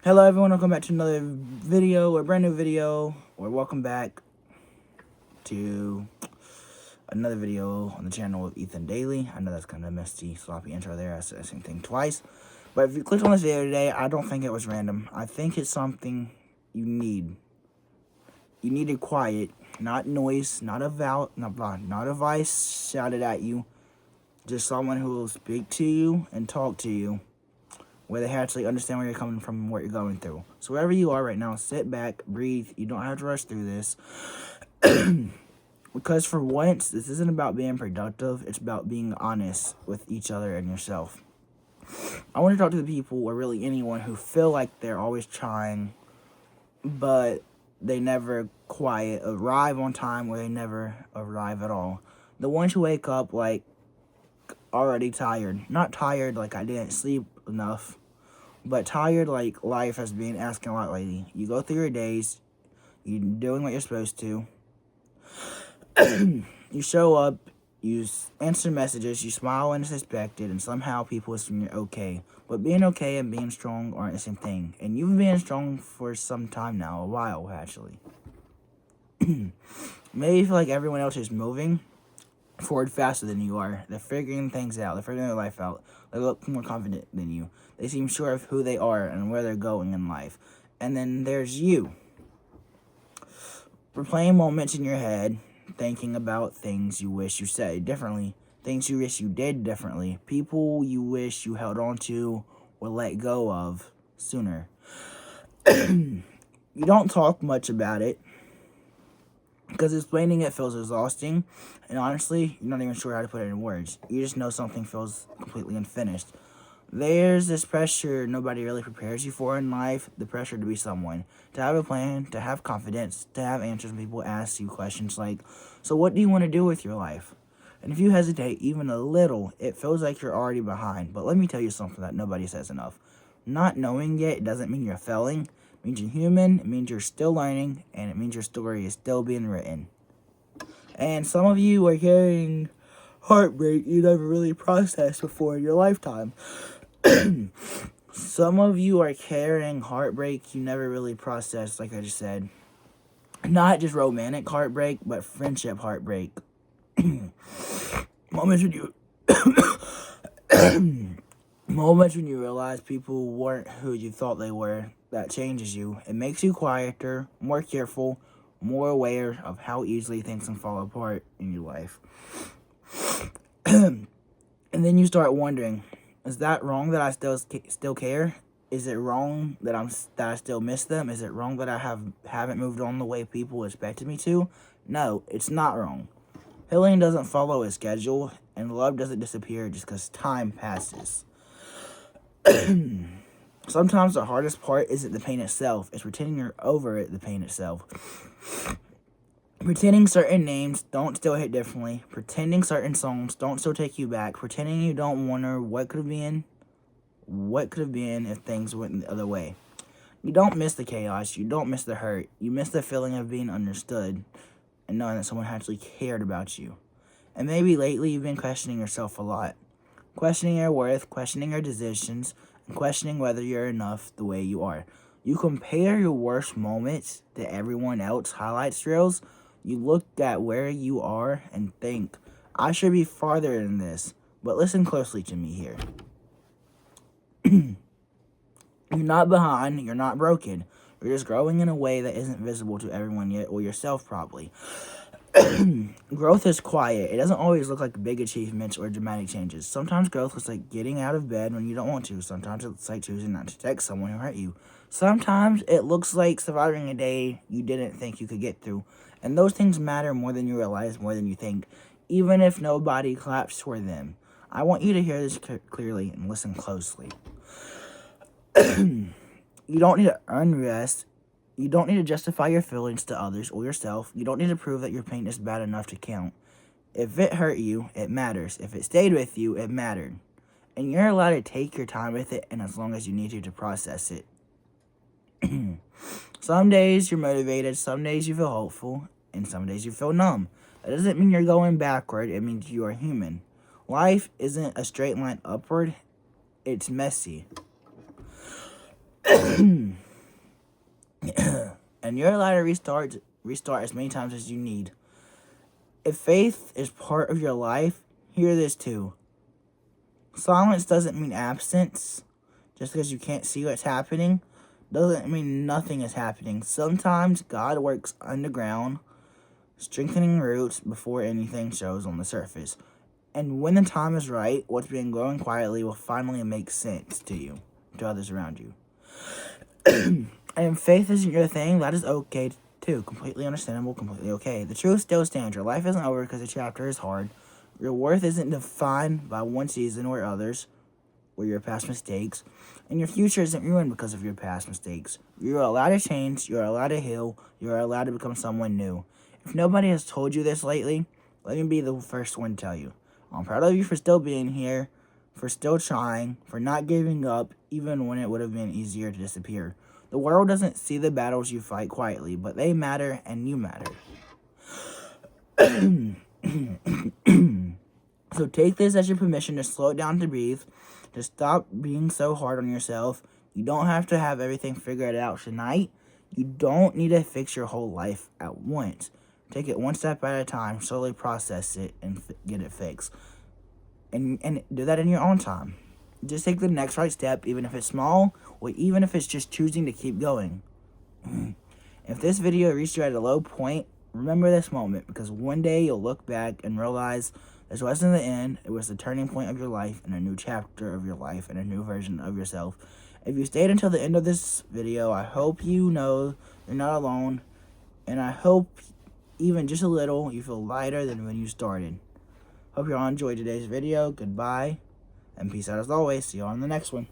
Hello everyone, welcome back to another video, or brand new video, or welcome back to another video on the channel with Ethan Daily. I know that's kind of a messy, sloppy intro there, I said the same thing twice. But if you clicked on this video today, I don't think it was random. I think it's something you need. You needed quiet, not noise, not a voice shouted at you. Just someone who will speak to you and talk to you, where they actually understand where you're coming from and what you're going through. So wherever you are right now, sit back, breathe. You don't have to rush through this. Because for once, this isn't about being productive. It's about being honest with each other and yourself. I want to talk to the people, or really anyone, who feel like they're always trying, but they never quite arrive on time, or they never arrive at all. The ones who wake up like already tired. Not tired like I didn't sleep enough, but tired like life has been asking a lot lately. You go through your days, you're doing what you're supposed to. You show up, you answer messages, you smile when it's expected, and somehow people assume you're okay. But being okay and being strong aren't the same thing. And you've been strong for some time now, a while actually. Maybe you feel like everyone else is moving forward faster than you are. They're figuring things out. They're figuring their life out. They look more confident than you. They seem sure of who they are and where they're going in life. And then there's you. Replaying moments in your head, thinking about things you wish you said differently, things you wish you did differently, people you wish you held on to or let go of sooner. You don't talk much about it, because explaining it feels exhausting, and honestly, you're not even sure how to put it in words. You just know something feels completely unfinished. There's this pressure nobody really prepares you for in life, the pressure to be someone, to have a plan, to have confidence, to have answers when people ask you questions like, so what do you want to do with your life? And if you hesitate even a little, it feels like you're already behind. But let me tell you something that nobody says enough. Not knowing it doesn't mean you're failing. It means you're human, it means you're still learning, and it means your story is still being written. And some of you are carrying heartbreak you never really processed before in your lifetime. Some of you are carrying heartbreak you never really processed, like I just said. Not just romantic heartbreak, but friendship heartbreak. Moments when you moments when you realize people weren't who you thought they were. That changes you. It makes you quieter, more careful, more aware of how easily things can fall apart in your life. And then you start wondering, is that wrong that I still care? Is it wrong that I still miss them? Is it wrong that I haven't moved on the way people expected me to? No, it's not wrong. Healing doesn't follow a schedule, and love doesn't disappear just because time passes. Sometimes the hardest part isn't the pain itself, it's pretending you're over it, the pain itself. Pretending certain names don't still hit differently. Pretending certain songs don't still take you back. Pretending you don't wonder what could have been if things went the other way. You don't miss the chaos. You don't miss the hurt. You miss the feeling of being understood and knowing that someone actually cared about you. And maybe lately you've been questioning yourself a lot. Questioning your worth, questioning your decisions, and questioning whether you're enough the way you are. You compare your worst moments to everyone else's highlight reels. You look at where you are and think, I should be farther than this. But listen closely to me here. You're not behind, you're not broken. You're just growing in a way that isn't visible to everyone yet, or yourself probably. Growth is quiet. It doesn't always look like big achievements or dramatic changes. Sometimes growth looks like getting out of bed when you don't want to. Sometimes it looks like choosing not to text someone who hurt you. Sometimes it looks like surviving a day you didn't think you could get through. And those things matter more than you realize, more than you think, even if nobody claps for them. I want you to hear this clearly and listen closely. You don't need to earn rest. You don't need to justify your feelings to others or yourself. You don't need to prove that your pain is bad enough to count. If it hurt you, it matters. If it stayed with you, it mattered. And you're allowed to take your time with it, and as long as you need to process it. Some days you're motivated, some days you feel hopeful, and some days you feel numb. That doesn't mean you're going backward, it means you are human. Life isn't a straight line upward, it's messy. And you're allowed to restart as many times as you need. If faith is part of your life, hear this too. Silence doesn't mean absence. Just because you can't see what's happening doesn't mean nothing is happening. Sometimes God works underground, strengthening roots before anything shows on the surface. And when the time is right, what's been growing quietly will finally make sense to you, to others around you. And if faith isn't your thing, that is okay too. Completely understandable, completely okay. The truth still stands. Your life isn't over because the chapter is hard. Your worth isn't defined by one season or others, or your past mistakes. And your future isn't ruined because of your past mistakes. You are allowed to change, you are allowed to heal, you are allowed to become someone new. If nobody has told you this lately, let me be the first one to tell you. I'm proud of you for still being here, for still trying, for not giving up, even when it would have been easier to disappear. The world doesn't see the battles you fight quietly, but they matter and you matter. So take this as your permission to slow it down, to breathe, to stop being so hard on yourself. You don't have to have everything figured out tonight. You don't need to fix your whole life at once. Take it one step at a time, slowly process it, and get it fixed. And do that in your own time. Just take the next right step, even if it's small, or even if it's just choosing to keep going. If this video reached you at a low point, remember this moment, because one day you'll look back and realize this wasn't the end. It was the turning point of your life, and a new chapter of your life, and a new version of yourself. If you stayed until the end of this video, I hope you know you're not alone, and I hope even just a little you feel lighter than when you started. Hope you all enjoyed today's video. Goodbye, and peace out as always. See you on the next one.